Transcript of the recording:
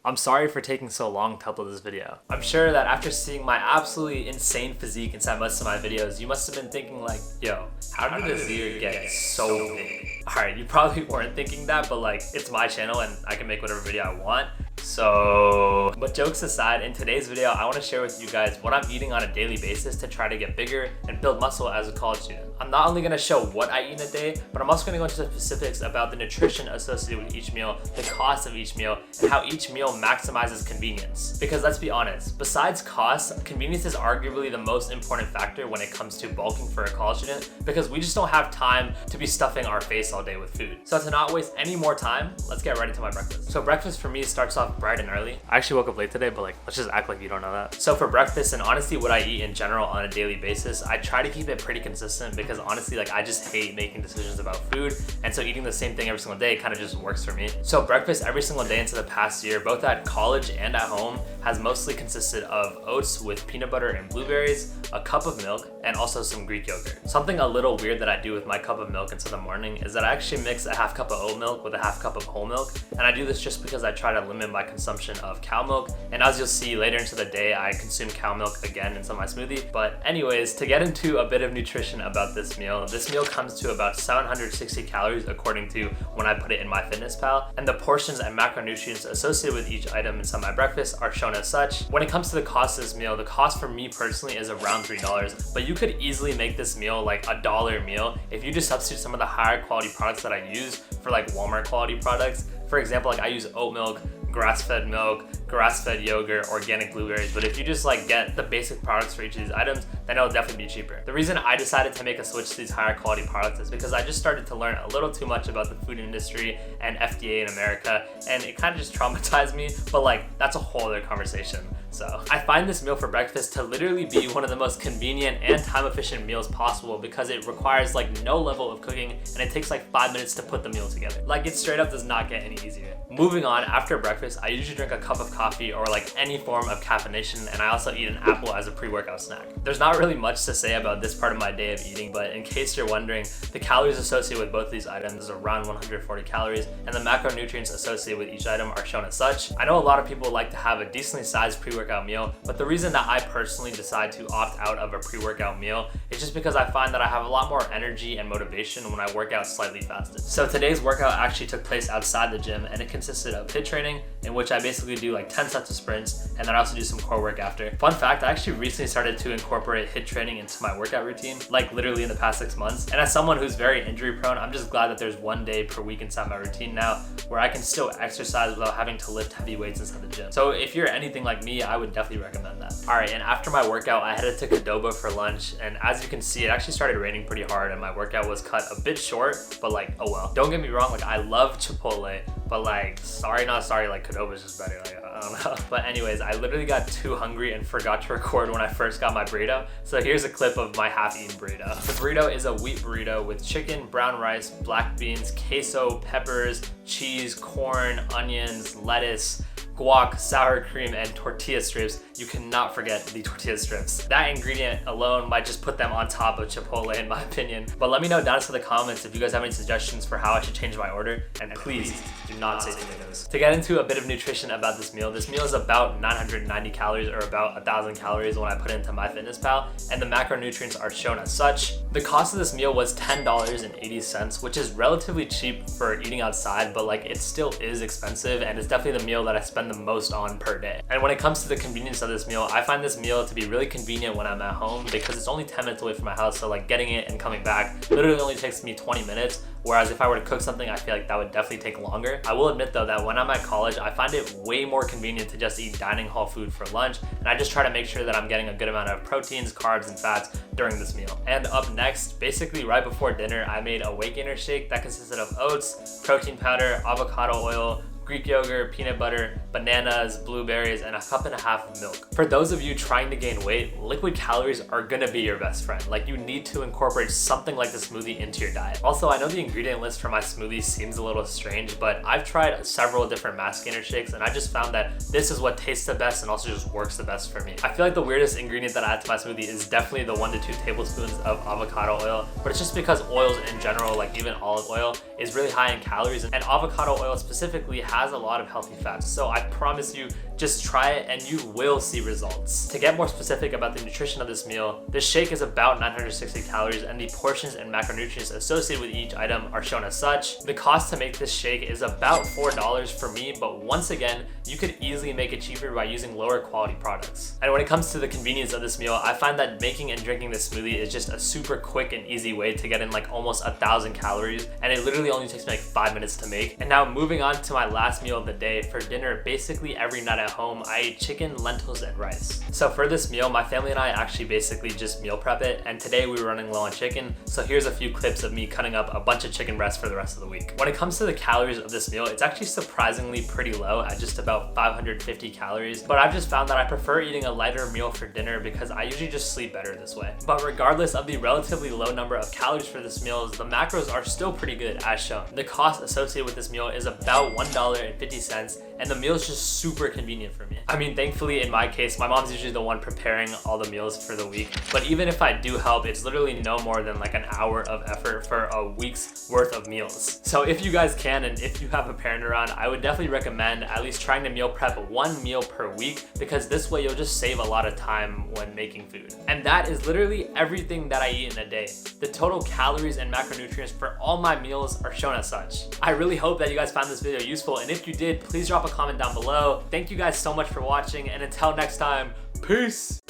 I'm sorry for taking so long to upload this video. I'm sure that after seeing my absolutely insane physique inside most of my videos, you must have been thinking like, yo, how did this ear get so big? Alright, you probably weren't thinking that, but like, it's my channel and I can make whatever video I want. But jokes aside, in today's video, I want to share with you guys what I'm eating on a daily basis to try to get bigger and build muscle as a college student. I'm not only going to show what I eat in a day, but I'm also going to go into specifics about the nutrition associated with each meal, the cost of each meal, and how each meal maximizes convenience. Because let's be honest, besides cost, convenience is arguably the most important factor when it comes to bulking for a college student, because we just don't have time to be stuffing our face all day with food. So to not waste any more time, let's get right into my breakfast. So breakfast for me starts off bright and early. I actually woke up late today, but like, let's just act like you don't know that. So for breakfast, and honestly what I eat in general on a daily basis, I try to keep it pretty consistent because honestly, like, I just hate making decisions about food, and so eating the same thing every single day kind of just works for me. So breakfast every single day into the past year, both at college and at home, has mostly consisted of oats with peanut butter and blueberries, a cup of milk, and also some Greek yogurt. Something a little weird that I do with my cup of milk into the morning is that I actually mix a half cup of oat milk with a half cup of whole milk, and I do this just because I try to limit my consumption of cow milk, and as you'll see later into the day, I consume cow milk again into my smoothie. But anyways, to get into a bit of nutrition about this meal comes to about 760 calories according to when I put it in MyFitnessPal, and the portions and macronutrients associated with each item inside my breakfast are shown as such. When it comes to the cost of this meal, the cost for me personally is around $3, but you could easily make this meal like $1 meal if you just substitute some of the higher quality products that I use for like Walmart quality products. For example, like I use oat milk, grass-fed milk, grass-fed yogurt, organic blueberries, but if you just like get the basic products for each of these items, then it'll definitely be cheaper. The reason I decided to make a switch to these higher quality products is because I just started to learn a little too much about the food industry and FDA in America, and it kind of just traumatized me, but like, that's a whole other conversation. So I find this meal for breakfast to literally be one of the most convenient and time efficient meals possible because it requires like no level of cooking, and it takes like 5 minutes to put the meal together. Like, it straight up does not get any easier. Moving on, after breakfast, I usually drink a cup of coffee or like any form of caffeination, and I also eat an apple as a pre-workout snack. There's not really much to say about this part of my day of eating, but in case you're wondering, the calories associated with both of these items is around 140 calories, and the macronutrients associated with each item are shown as such. I know a lot of people like to have a decently sized pre-workout meal, but the reason that I personally decide to opt out of a pre-workout meal is just because I find that I have a lot more energy and motivation when I work out slightly fasted. So today's workout actually took place outside the gym, and it consisted of HIIT training, in which I basically do like 10 sets of sprints, and then I also do some core work after. Fun fact, I actually recently started to incorporate HIIT training into my workout routine, like literally in the past 6 months. And as someone who's very injury prone, I'm just glad that there's one day per week inside my routine now where I can still exercise without having to lift heavy weights inside the gym. So if you're anything like me, I would definitely recommend that. Alright, and after my workout, I headed to Qdoba for lunch, and as you can see, it actually started raining pretty hard and my workout was cut a bit short, but like, oh well. Don't get me wrong, like, I love Chipotle, but like, sorry not sorry, like Qdoba's just better, like, I don't know. But anyways, I literally got too hungry and forgot to record when I first got my burrito, so here's a clip of my half-eaten burrito. The burrito is a wheat burrito with chicken, brown rice, black beans, queso, peppers, cheese, corn, onions, lettuce, guac, sour cream, and tortilla strips. You cannot forget the tortilla strips. That ingredient alone might just put them on top of Chipotle in my opinion. But let me know down in the comments if you guys have any suggestions for how I should change my order, and please do not say tomatoes. To get into a bit of nutrition about this meal is about 990 calories or about 1,000 calories when I put it into MyFitnessPal, and the macronutrients are shown as such. The cost of this meal was $10.80, which is relatively cheap for eating outside, but like, it still is expensive, and it's definitely the meal that I spend the most on per day. And when it comes to the convenience of this meal, I find this meal to be really convenient when I'm at home because it's only 10 minutes away from my house, so like getting it and coming back literally only takes me 20 minutes, whereas if I were to cook something, I feel like that would definitely take longer. I will admit though that when I'm at college, I find it way more convenient to just eat dining hall food for lunch, and I just try to make sure that I'm getting a good amount of proteins, carbs, and fats during this meal. And up next, basically right before dinner, I made a Weightgainer Shake that consisted of oats, protein powder, avocado oil, Greek yogurt, peanut butter, bananas, blueberries, and a cup and a half of milk. For those of you trying to gain weight, liquid calories are gonna be your best friend. Like, you need to incorporate something like the smoothie into your diet. Also, I know the ingredient list for my smoothie seems a little strange, but I've tried several different mass gainer shakes, and I just found that this is what tastes the best and also just works the best for me. I feel like the weirdest ingredient that I add to my smoothie is definitely the 1 to 2 tablespoons of avocado oil, but it's just because oils in general, like even olive oil, is really high in calories, and avocado oil specifically has has a lot of healthy fats. So I promise you, just try it and you will see results. To get more specific about the nutrition of this meal, this shake is about 960 calories and the portions and macronutrients associated with each item are shown as such. The cost to make this shake is about $4 for me, but once again, you could easily make it cheaper by using lower quality products. And when it comes to the convenience of this meal, I find that making and drinking this smoothie is just a super quick and easy way to get in like almost 1,000 calories, and it literally only takes me like 5 minutes to make. And now moving on to my last meal of the day. For dinner, basically every night at home, I ate chicken, lentils, and rice. So for this meal, my family and I actually basically just meal prep it, and today we were running low on chicken, so here's a few clips of me cutting up a bunch of chicken breasts for the rest of the week. When it comes to the calories of this meal, it's actually surprisingly pretty low at just about 550 calories, but I've just found that I prefer eating a lighter meal for dinner because I usually just sleep better this way. But regardless of the relatively low number of calories for this meal, the macros are still pretty good as shown. The cost associated with this meal is about $1.50, and the meal is just super convenient for me. I mean, thankfully in my case, my mom's usually the one preparing all the meals for the week, but even if I do help, it's literally no more than like an hour of effort for a week's worth of meals. So if you guys can, and if you have a parent around, I would definitely recommend at least trying to meal prep one meal per week, because this way you'll just save a lot of time when making food. And that is literally everything that I eat in a day. The total calories and macronutrients for all my meals are shown as such. I really hope that you guys found this video useful, and if you did, please drop a comment down below. Thank you guys so much for watching, and until next time, peace!